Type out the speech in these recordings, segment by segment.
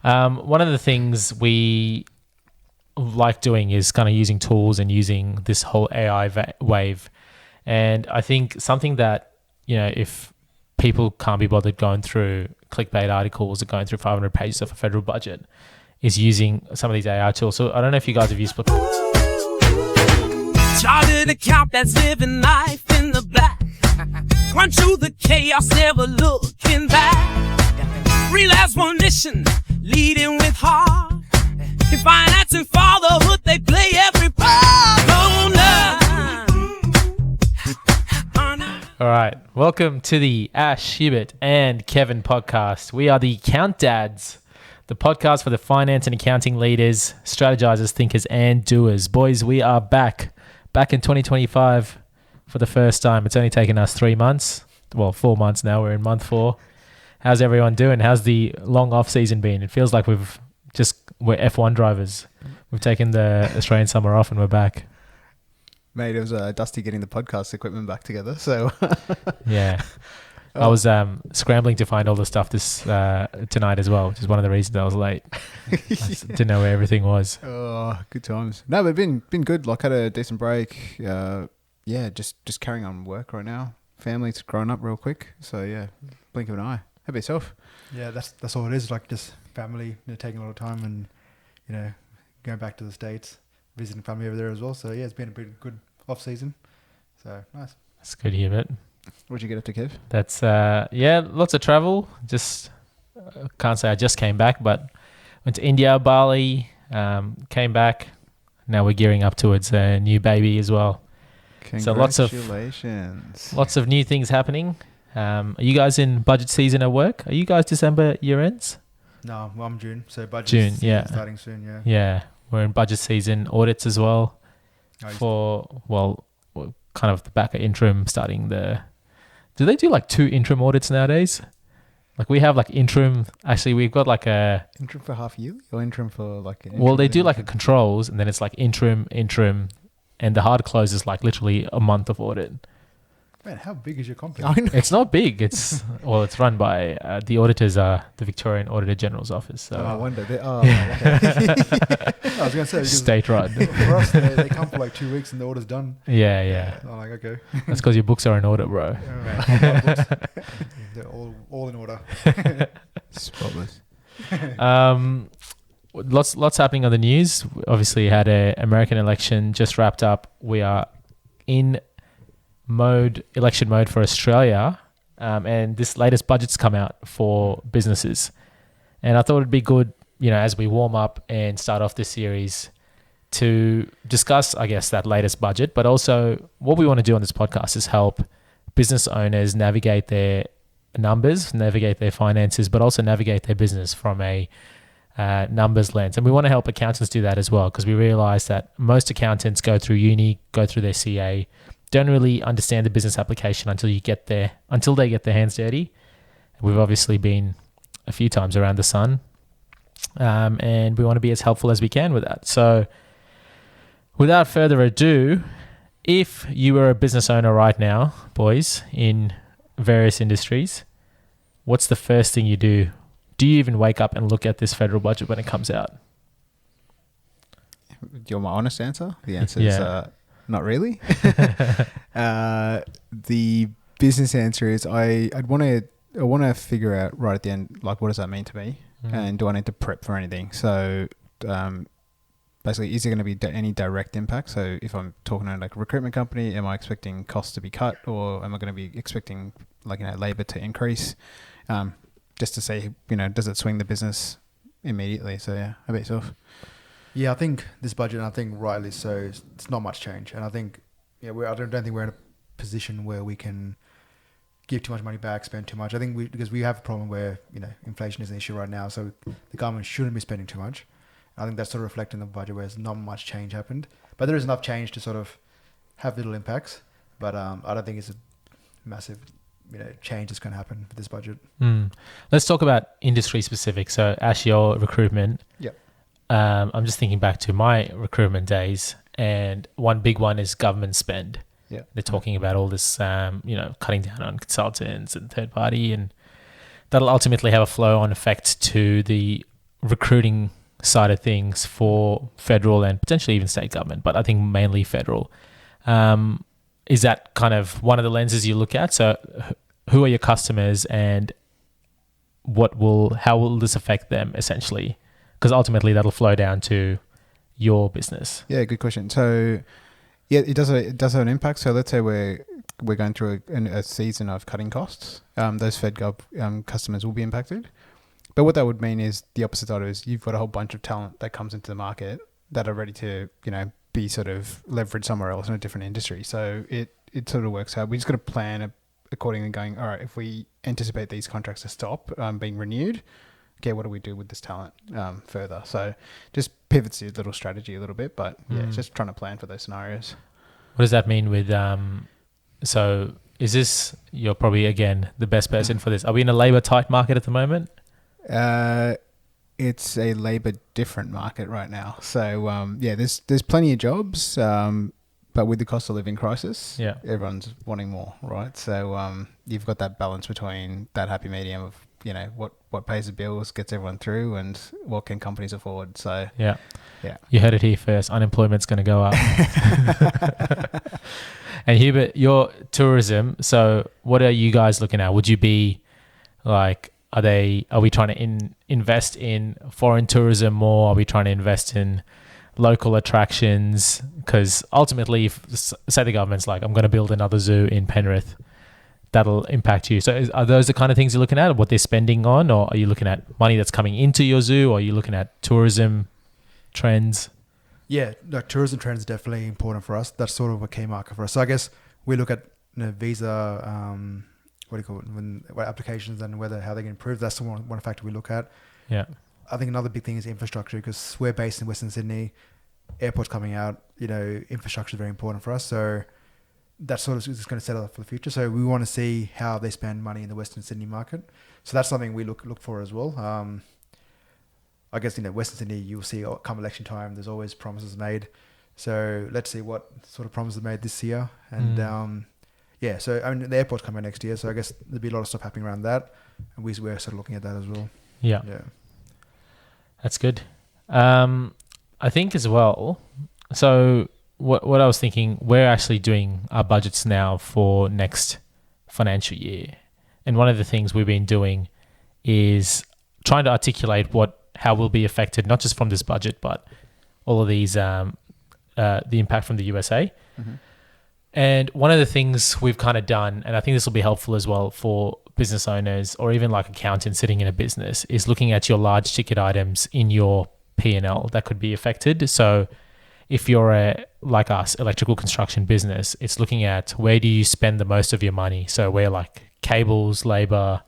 One of the things we like doing is kind of using tools and using this whole AI wave. And I think something that, if people can't be bothered going through clickbait articles or going through 500 pages of a federal budget, is using some of these AI tools. So I don't know if you guys have used Chartered account that's living life in the black. Run through the chaos, never looking back. Realize one mission, leading with heart. In finance and fatherhood, they play every part. All right. Welcome to the Ash, Hubert and Kevin podcast. We are the Count Dads, the podcast for the finance and accounting leaders, strategizers, thinkers, and doers. Boys, we are back in 2025 for the first time. It's only taken us 3 months. Well, 4 months now. We're in month 4. How's everyone doing? How's the long off season been? It feels like we're F1 drivers. We've taken the Australian summer off and we're back. Mate, it was dusty getting the podcast equipment back together. So yeah, I was scrambling to find all the stuff this tonight as well, which is one of the reasons I was late. I didn't know where everything was. Oh, good times. No, but been good. Like, had a decent break. Just carrying on work right now. Family's grown up real quick. So yeah, blink of an eye. How about yourself? Yeah, that's all it is. Like, just family, taking a lot of time and going back to the States, visiting family over there as well. So yeah, it's been a pretty good off season. So nice. That's good, Hubert. What'd you get up to, Kev? That's lots of travel. Just can't say I just came back, but went to India, Bali, came back. Now we're gearing up towards a new baby as well. Congratulations. So lots of new things happening. Are you guys in budget season at work? Are you guys December year ends? No, well, I'm June. So budget June, season starting soon. Yeah. Yeah, we're in budget season, audits as well. Kind of the back of interim starting do they do like 2 interim audits nowadays? Like, we have like interim, actually we've got like a... Interim for half yearly or interim for like... Well, they do like a controls and then it's like interim, and the hard close is like literally a month of audit. Man, how big is your company? It's not big. It's run by the auditors are the Victorian Auditor General's office. So. Oh, I wonder. Okay. I was going to say, state run. For us, they come for like 2 weeks and the order's done. Yeah. I'm like, okay. That's because your books are in order, bro. They're all in order. Spotless. Lots happening on the news. Obviously, had an American election just wrapped up. We are in election mode for Australia, and this latest budget's come out for businesses, and I thought it'd be good, as we warm up and start off this series, to discuss, I guess, that latest budget, but also what we want to do on this podcast is help business owners navigate their numbers, navigate their finances, but also navigate their business from a numbers lens. And we want to help accountants do that as well, because we realize that most accountants go through uni, go through their CA, don't really understand the business application until they get their hands dirty. We've obviously been a few times around the sun, and we want to be as helpful as we can with that. So without further ado, if you were a business owner right now, boys, in various industries, what's the first thing you do? Do you even wake up and look at this federal budget when it comes out? Do you want my honest answer? The answer is not really. The business answer is I want to figure out right at the end, like, what does that mean to me, and do I need to prep for anything? So basically, is there going to be any direct impact? So if I'm talking to like a recruitment company, am I expecting costs to be cut, or am I going to be expecting labor to increase? Just to say, does it swing the business immediately? So yeah, how about yourself? Yeah, I think this budget, and I think rightly so, it's not much change. And I think, I don't think we're in a position where we can give too much money back, spend too much. I think because we have a problem where, inflation is an issue right now, so the government shouldn't be spending too much. I think that's sort of reflected in the budget where not much change happened. But there is enough change to sort of have little impacts. But I don't think it's a massive change that's going to happen for this budget. Let's talk about industry specific. So Ash, your recruitment. Yep. I'm just thinking back to my recruitment days, and one big one is government spend. Yeah. They're talking about all this, cutting down on consultants and third party, and that'll ultimately have a flow-on effect to the recruiting side of things for federal and potentially even state government, but I think mainly federal. Is that kind of one of the lenses you look at? So who are your customers and how will this affect them essentially? Because ultimately that'll flow down to your business. Yeah, good question. So yeah, it does have an impact. So let's say we're going through a season of cutting costs. Those FedGov customers will be impacted. But what that would mean is the opposite side is you've got a whole bunch of talent that comes into the market that are ready to, be sort of leveraged somewhere else in a different industry. So it sort of works out. We just got to plan accordingly going, all right, if we anticipate these contracts to stop being renewed, okay, what do we do with this talent further? So just pivots your little strategy a little bit, but yeah, just trying to plan for those scenarios. What does that mean with, so is this, you're probably, again, the best person for this. Are we in a labor tight market at the moment? It's a labor different market right now. So there's plenty of jobs, but with the cost of living crisis, everyone's wanting more, right? So you've got that balance between that happy medium of what pays the bills, gets everyone through, and what can companies afford. So yeah, you heard it here first. Unemployment's going to go up. And Hubert, your tourism. So what are you guys looking at? Would you be like? Are we trying to invest in foreign tourism more? Are we trying to invest in local attractions? Because ultimately, if say the government's like, I'm going to build another zoo in Penrith, that'll impact you. So are those the kind of things you're looking at, what they're spending on? Or are you looking at money that's coming into your zoo? Or are you looking at tourism trends? Yeah, tourism trends is definitely important for us. That's sort of a key marker for us. So I guess we look at visa... what do you call it? What applications and how they can improve. That's the one factor we look at. Yeah. I think another big thing is infrastructure because we're based in Western Sydney. Airport's coming out. Infrastructure is very important for us. So that sort of is going to set up for the future. So we want to see how they spend money in the Western Sydney market. So that's something we look for as well. I guess Western Sydney you'll see come election time. There's always promises made. So let's see what sort of promises are made this year and. Yeah, so the airport's coming next year, so I guess there'll be a lot of stuff happening around that, and we're sort of looking at that as well. Yeah, that's good. I think as well. So what I was thinking, we're actually doing our budgets now for next financial year, and one of the things we've been doing is trying to articulate how we'll be affected, not just from this budget, but all of these the impact from the USA. Mm-hmm. And one of the things we've kind of done, and I think this will be helpful as well for business owners or even like accountants sitting in a business, is looking at your large ticket items in your P&L that could be affected. So if you're like us, electrical construction business, it's looking at where do you spend the most of your money. So where like cables, labor,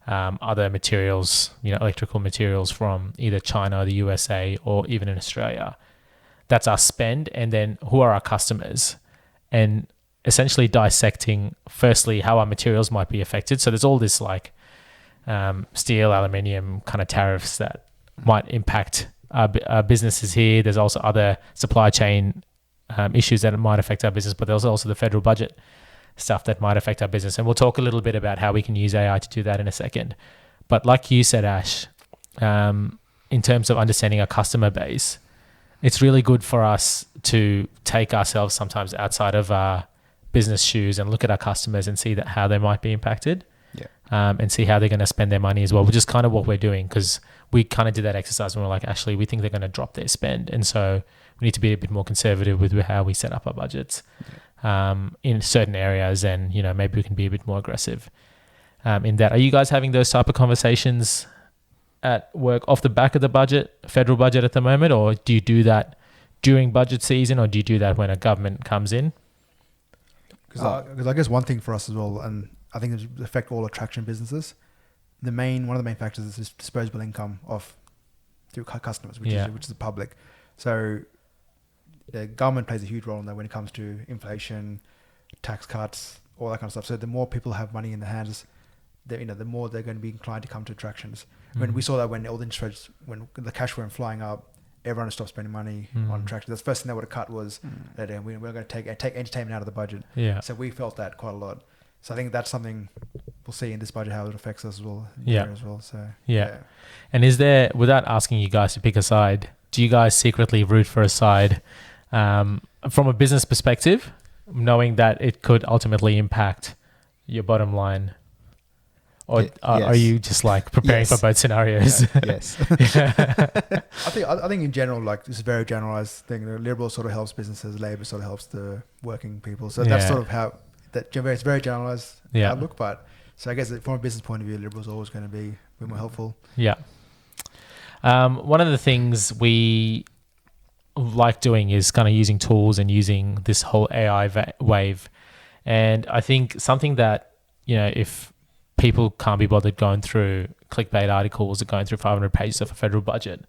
other materials, electrical materials from either China or the USA or even in Australia. That's our spend. And then who are our customers? And essentially dissecting, firstly, how our materials might be affected. So there's all this like steel, aluminium kind of tariffs that might impact our businesses here. There's also other supply chain issues that might affect our business, but there's also the federal budget stuff that might affect our business. And we'll talk a little bit about how we can use AI to do that in a second. But like you said, Ash, in terms of understanding our customer base, it's really good for us to take ourselves sometimes outside of our business shoes and look at our customers and see how they might be impacted, and see how they're going to spend their money as well, which is kind of what we're doing because we kind of did that exercise and we're like, actually, we think they're going to drop their spend. And so we need to be a bit more conservative with how we set up our budgets in certain areas, and, maybe we can be a bit more aggressive in that. Are you guys having those type of conversations at work off the back of the federal budget at the moment, or do you do that during budget season, or do you do that when a government comes in? Because I guess one thing for us as well, and I think it affect all attraction businesses, one of the main factors is disposable income of customers, which is the public. So the government plays a huge role in that when it comes to inflation, tax cuts, all that kind of stuff. So the more people have money in their hands, the more they're going to be inclined to come to attractions. When we saw that when all the interest rates, when the cash went flying up, everyone stopped spending money on attractions. That's the first thing they would have cut was that we're going to take entertainment out of the budget. Yeah. So we felt that quite a lot. So I think that's something we'll see in this budget how it affects us as well. Yeah. As well. So Yeah. And is there, without asking you guys to pick a side, do you guys secretly root for a side from a business perspective, knowing that it could ultimately impact your bottom line? Or are you just like preparing for both scenarios? Yes. I think in general, like this is a very generalized thing. The Liberal sort of helps businesses, Labor sort of helps the working people. So that's sort of how it's very generalized outlook. But so I guess from a business point of view, Liberal's always going to be a bit more helpful. Yeah. One of the things we like doing is kind of using tools and using this whole AI wave. And I think something that, if people can't be bothered going through clickbait articles or going through 500 pages of a federal budget,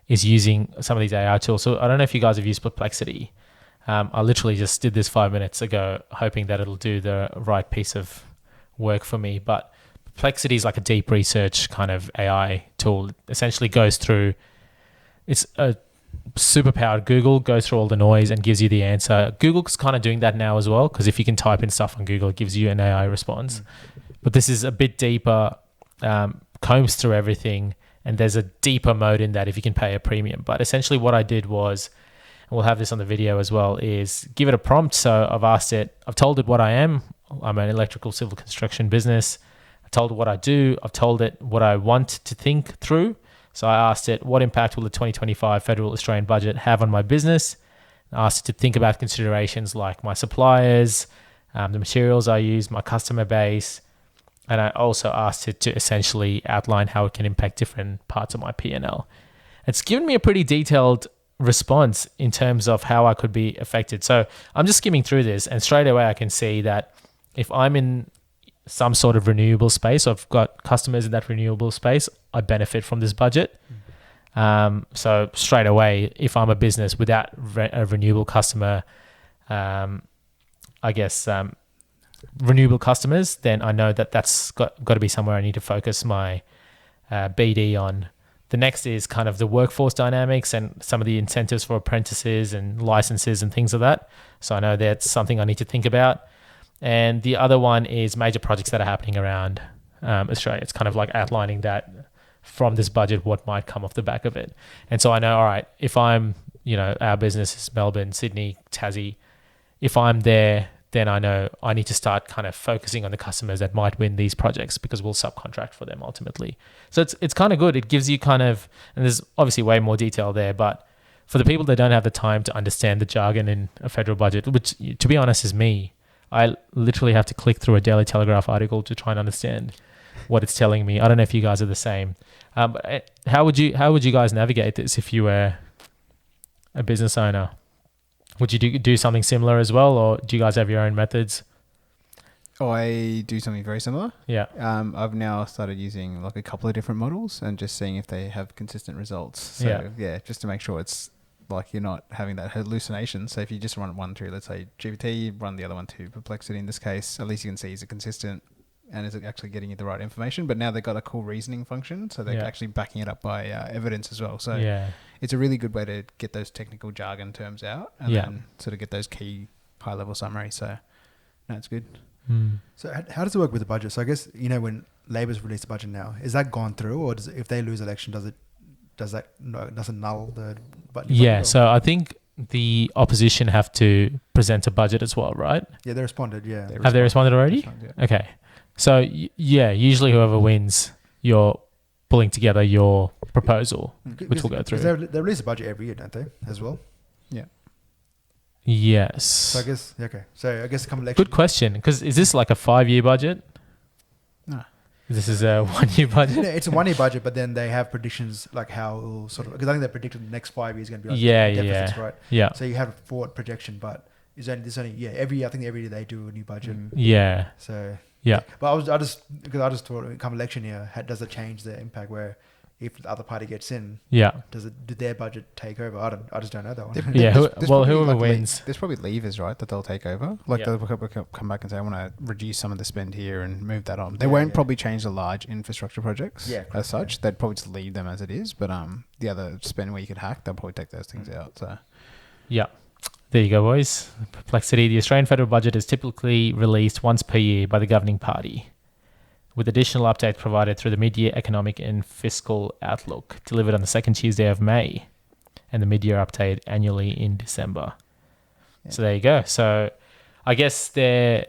is using some of these AI tools. So I don't know if you guys have used Perplexity. I literally just did this 5 minutes ago, hoping that it'll do the right piece of work for me. But Perplexity is like a deep research kind of AI tool. It essentially goes through, it's a superpowered Google, goes through all the noise and gives you the answer. Google's kind of doing that now as well, because if you can type in stuff on Google, it gives you an AI response. But this is a bit deeper, combs through everything, and there's a deeper mode in that if you can pay a premium. But essentially what I did was, and we'll have this on the video as well, is give it a prompt. So I've told it what I am. I'm an electrical civil construction business. I told it what I do. I've told it what I want to think through. So I asked it, what impact will the 2025 federal Australian budget have on my business? I asked it to think about considerations like my suppliers, the materials I use, my customer base. And I also asked it to essentially outline how it can impact different parts of my P&L. It's given me a pretty detailed response in terms of how I could be affected. So I'm just skimming through this, and straight away I can see that if I'm in some sort of renewable space, I've got customers in that renewable space, I benefit from this budget. So straight away, if I'm a business without a renewable customer, renewable customers, then I know that that's got to be somewhere I need to focus my BD on. The next is kind of the workforce dynamics and some of the incentives for apprentices and licenses and things like that. So I know that's something I need to think about. And the other one is major projects that are happening around Australia. It's kind of like outlining that from this budget, what might come off the back of it. And so I know, all right, if I'm, our business is Melbourne, Sydney, Tassie, if I'm there, then I know I need to start kind of focusing on the customers that might win these projects, because we'll subcontract for them ultimately. So it's kind of good. It gives you kind of, and there's obviously way more detail there, but for the people that don't have the time to understand the jargon in a federal budget, which to be honest is me, I literally have to click through a Daily Telegraph article to try and understand what it's telling me. I don't know if you guys are the same. But how would you guys navigate this if you were a business owner? Would you do something similar as well, or do you guys have your own methods? I do something very similar. Yeah. I've now started using like a couple of different models and just seeing if they have consistent results. So just to make sure it's like you're not having that hallucination. So if you just run one through, let's say GPT, run the other one to Perplexity in this case, at least you can see is it consistent and is it actually getting you the right information. But now they've got a cool reasoning function, so they're actually backing it up by evidence as well. So it's a really good way to get those technical jargon terms out and then sort of get those key high level summaries. So no, it's good. So how does it work with the budget? So I guess, when Labor's released the budget now, is that gone through, or if they lose election, does that null the budget? Yeah, so I think the opposition have to present a budget as well, right? Yeah, they responded, Have they responded already? Okay. So usually whoever wins, you're pulling together your proposal, which will go through. They release a budget every year, don't they, as well? Yeah. Yes. So I guess, okay. So I guess come election. Good question, because is this like a 5-year budget? No. This is a 1-year budget? Yeah, it's a 1-year budget, but then they have predictions like how it will sort of, because I think they predicted the next 5 years is going to be like deficits, right? Yeah. So you have a forward projection, but every year they do a new budget. Yeah. So yeah. But I just thought come election year, does it change the impact where if the other party gets in, did their budget take over? I just don't know that one. Whoever wins. There's probably levers, right, that they'll take over. Like they'll come back and say, I want to reduce some of the spend here and move that on. They won't probably change the large infrastructure projects as such. Yeah. They'd probably just leave them as it is. But the other spend where you could hack, they'll probably take those things out. So yeah. There you go, boys. Perplexity. The Australian federal budget is typically released once per year by the governing party. with additional updates provided through the mid-year economic and fiscal outlook, delivered on the second Tuesday of May, and the mid-year update annually in December. Yeah. So there you go. So I guess their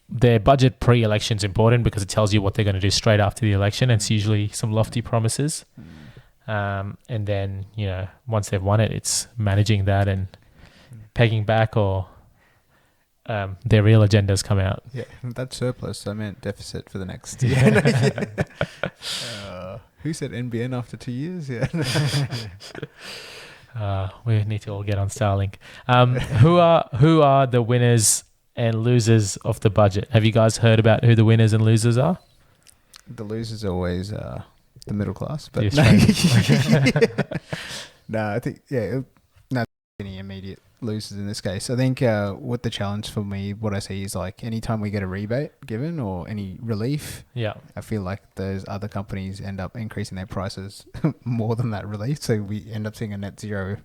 budget pre-election is important because it tells you what they're going to do straight after the election. It's usually some lofty promises. And then, once they've won it, it's managing that and pegging back, or their real agendas come out. Yeah, that's surplus. I meant deficit for the next year. Who said NBN after 2 years? Yeah. We need to all get on Starlink. Who are the winners and losers of the budget? Have you guys heard about who the winners and losers are? The losers are always the middle class, but no, I think not any immediate losers in this case. I think what the challenge for me, what I see is like anytime we get a rebate given or any relief, I feel like those other companies end up increasing their prices more than that relief, so we end up seeing a net zero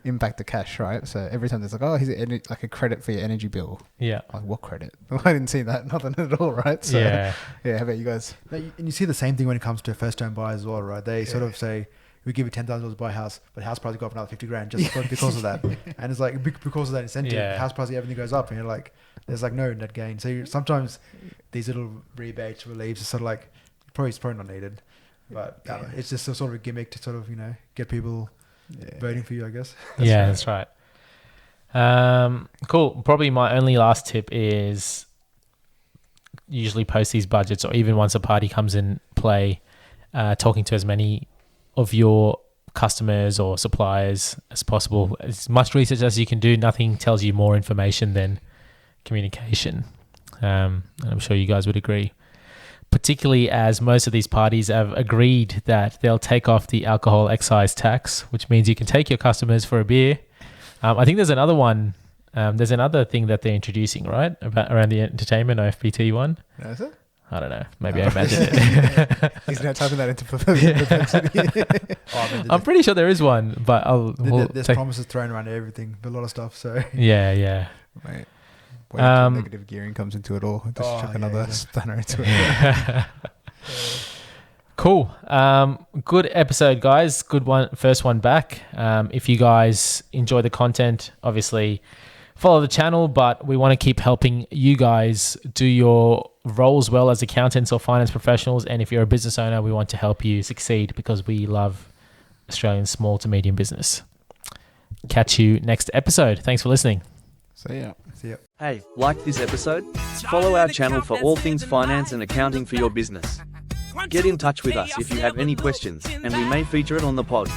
impact to cash, right? So every time there's like, oh, here's like a credit for your energy bill. Yeah. Like, what credit? I didn't see that. Nothing at all, right? So yeah, how about you guys? And you see the same thing when it comes to first home buyers as well, right? They sort of say, we give you $10,000 to buy a house, but house price go up another $50,000 just because of that. And it's like, because of that incentive, house price, everything goes up, and you're like, there's like no net gain. So sometimes these little rebates, reliefs are sort of like, it's probably not needed, but it's just a sort of a gimmick to sort of, get people voting for you, I guess. That's right. Cool. Probably my only last tip is usually post these budgets, or even once a party comes in play, talking to as many of your customers or suppliers as possible. As much research as you can do. Nothing tells you more information than communication. And I'm sure you guys would agree. Particularly as most of these parties have agreed that they'll take off the alcohol excise tax, which means you can take your customers for a beer. I think there's another one. There's another thing that they're introducing, right? Around the entertainment OFPT one. Is it? I don't know. Maybe I imagined it. He's now typing that into perplexity. I'm pretty sure there is one, but there's promises thrown around everything, a lot of stuff. So yeah. Wait until negative gearing comes into it all. Just chuck another spanner into it. Cool. Good episode, guys. Good one. First one back. If you guys enjoy the content, obviously follow the channel, but we want to keep helping you guys do your roles well as accountants or finance professionals. And if you're a business owner, we want to help you succeed because we love Australian small to medium business. Catch you next episode. Thanks for listening. See ya. Hey, like this episode? Follow our channel for all things finance and accounting for your business. Get in touch with us if you have any questions, and we may feature it on the pod.